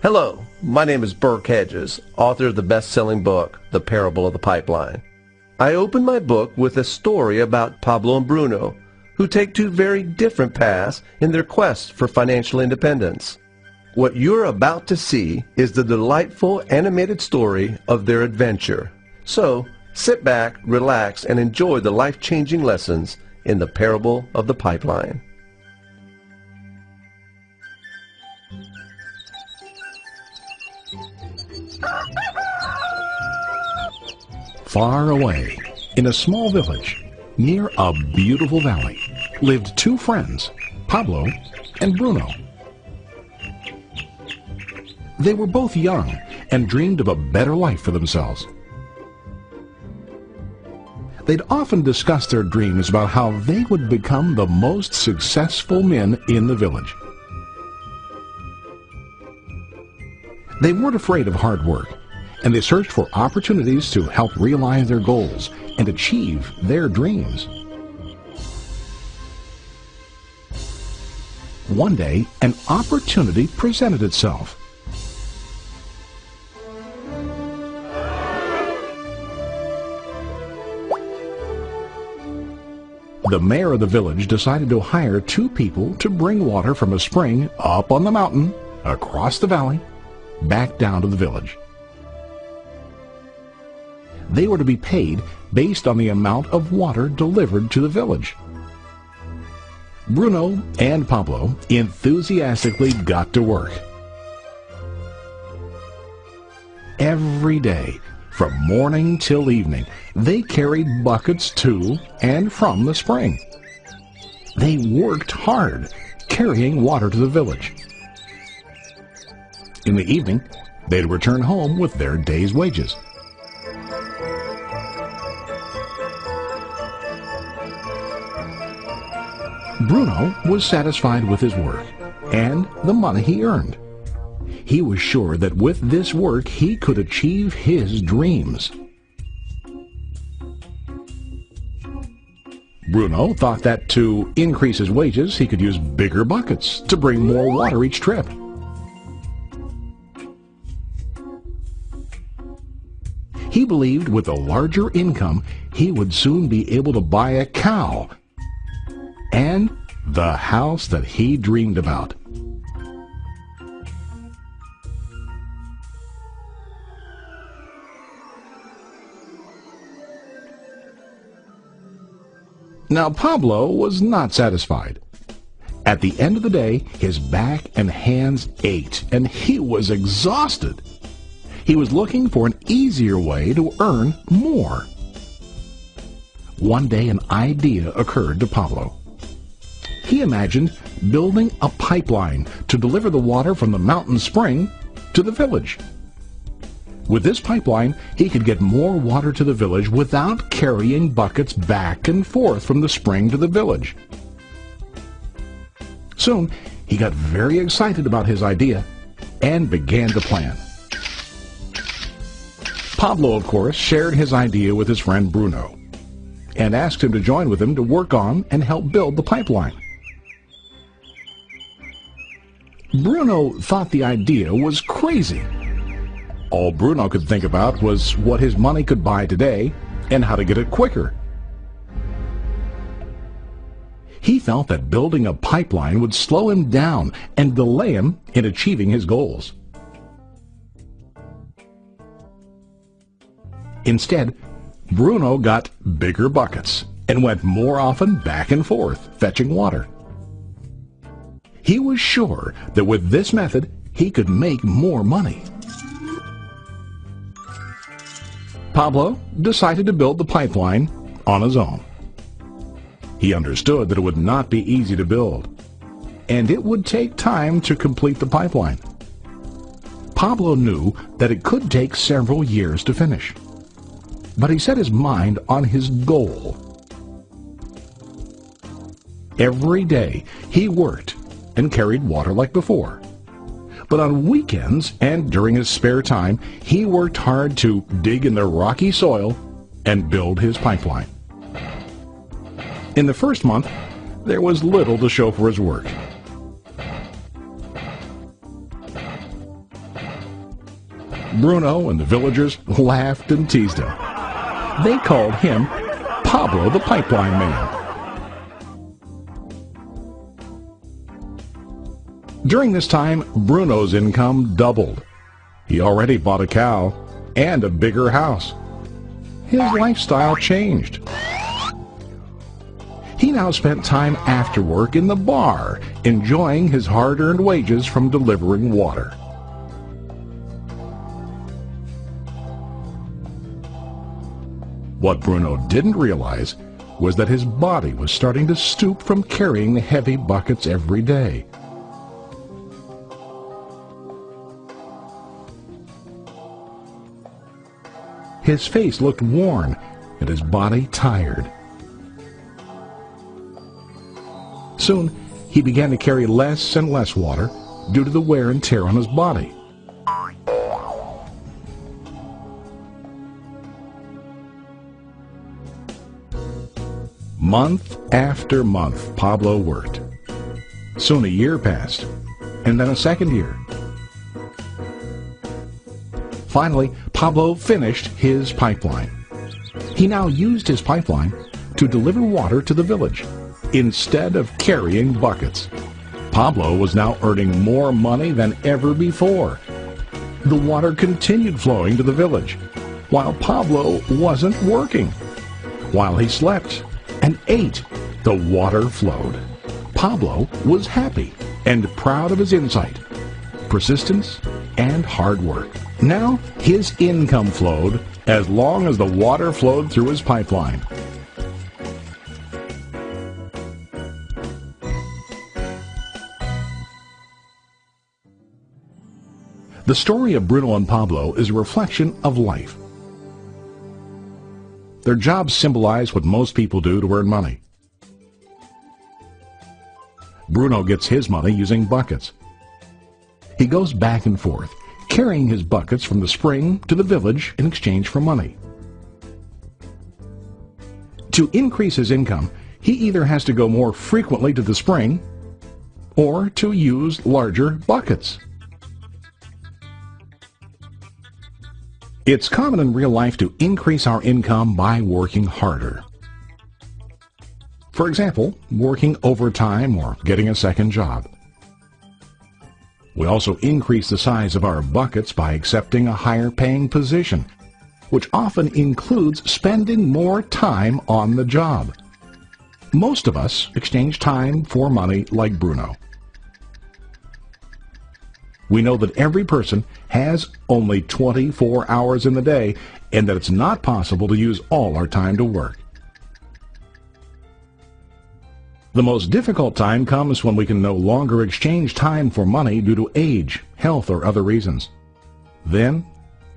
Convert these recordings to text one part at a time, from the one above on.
Hello, my name is Burke Hedges, author of the best-selling book, The Parable of the Pipeline. I open my book with a story about Pablo and Bruno, who take two very different paths in their quest for financial independence. What you're about to see is the delightful animated story of their adventure. So, sit back, relax, and enjoy the life-changing lessons in The Parable of the Pipeline. Far away, in a small village, near a beautiful valley, lived two friends, Pablo and Bruno. They were both young and dreamed of a better life for themselves. They'd often discussed their dreams about how they would become the most successful men in the village. They weren't afraid of hard work, and they searched for opportunities to help realize their goals and achieve their dreams. One day, an opportunity presented itself. The mayor of the village decided to hire two people to bring water from a spring up on the mountain, across the valley, back down to the village. They were to be paid based on the amount of water delivered to the village. Bruno and Pablo enthusiastically got to work. Every day, from morning till evening, they carried buckets to and from the spring. They worked hard, carrying water to the village. In the evening, they'd return home with their day's wages. Bruno was satisfied with his work and the money he earned. He was sure that with this work he could achieve his dreams. Bruno thought that to increase his wages he could use bigger buckets to bring more water each trip. He believed with a larger income he would soon be able to buy a cow and the house that he dreamed about. Now Pablo was not satisfied. At the end of the day, his back and hands ached, and he was exhausted. He was looking for an easier way to earn more. One day an idea occurred to Pablo. He imagined building a pipeline to deliver the water from the mountain spring to the village. With this pipeline, he could get more water to the village without carrying buckets back and forth from the spring to the village. Soon, he got very excited about his idea and began to plan. Pablo, of course, shared his idea with his friend Bruno and asked him to join with him to work on and help build the pipeline. Bruno thought the idea was crazy. All Bruno could think about was what his money could buy today and how to get it quicker. He felt that building a pipeline would slow him down and delay him in achieving his goals. Instead, Bruno got bigger buckets and went more often back and forth, fetching water. He was sure that with this method, he could make more money. Pablo decided to build the pipeline on his own. He understood that it would not be easy to build, and it would take time to complete the pipeline. Pablo knew that it could take several years to finish, but he set his mind on his goal. Every day he worked and carried water like before. But on weekends and during his spare time, he worked hard to dig in the rocky soil and build his pipeline. In the first month, there was little to show for his work. Bruno and the villagers laughed and teased him. They called him Pablo the Pipeline Man. During this time, Bruno's income doubled. He already bought a cow and a bigger house. His lifestyle changed. He now spent time after work in the bar, enjoying his hard-earned wages from delivering water. What Bruno didn't realize was that his body was starting to stoop from carrying the heavy buckets every day. His face looked worn and his body tired. Soon, he began to carry less and less water due to the wear and tear on his body. Month after month, Pablo worked. Soon a year passed, and then a second year. Finally, Pablo finished his pipeline. He now used his pipeline to deliver water to the village instead of carrying buckets. Pablo was now earning more money than ever before. The water continued flowing to the village, while Pablo wasn't working. While he slept and ate, the water flowed. Pablo was happy and proud of his insight, persistence, and hard work. Now his income flowed as long as the water flowed through his pipeline. The story of Bruno and Pablo is a reflection of life. Their jobs symbolize what most people do to earn money. Bruno gets his money using buckets. He goes back and forth, carrying his buckets from the spring to the village in exchange for money. To increase his income, he either has to go more frequently to the spring or to use larger buckets. It's common in real life to increase our income by working harder. For example, working overtime or getting a second job. We also increase the size of our buckets by accepting a higher paying position, which often includes spending more time on the job. Most of us exchange time for money like Bruno. We know that every person has only 24 hours in the day and that it's not possible to use all our time to work. The most difficult time comes when we can no longer exchange time for money due to age, health, or other reasons. Then,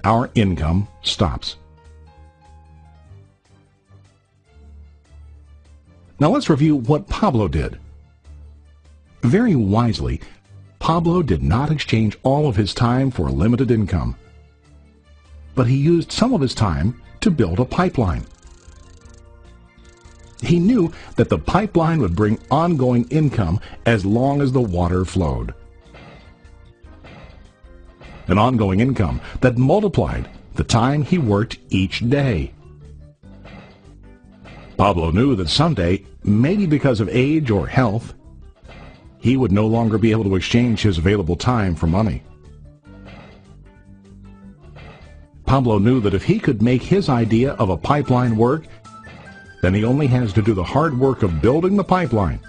our income stops. Now let's review what Pablo did. Very wisely, Pablo did not exchange all of his time for a limited income, but he used some of his time to build a pipeline. He knew that the pipeline would bring ongoing income as long as the water flowed. An ongoing income that multiplied the time he worked each day. Pablo knew that someday, maybe because of age or health, he would no longer be able to exchange his available time for money. Pablo knew that if he could make his idea of a pipeline work, then he only has to do the hard work of building the pipeline.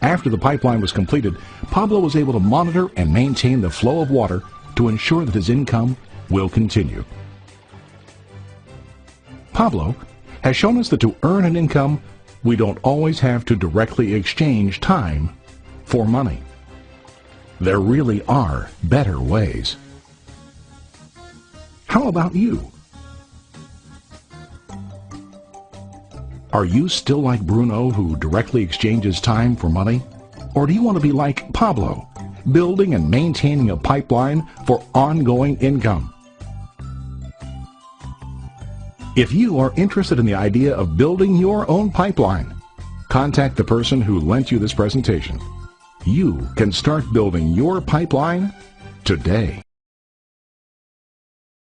After the pipeline was completed, Pablo was able to monitor and maintain the flow of water to ensure that his income will continue. Pablo has shown us that to earn an income, we don't always have to directly exchange time for money. There really are better ways. How about you? Are you still like Bruno, who directly exchanges time for money? Or do you want to be like Pablo, building and maintaining a pipeline for ongoing income? If you are interested in the idea of building your own pipeline, contact the person who lent you this presentation. You can start building your pipeline today.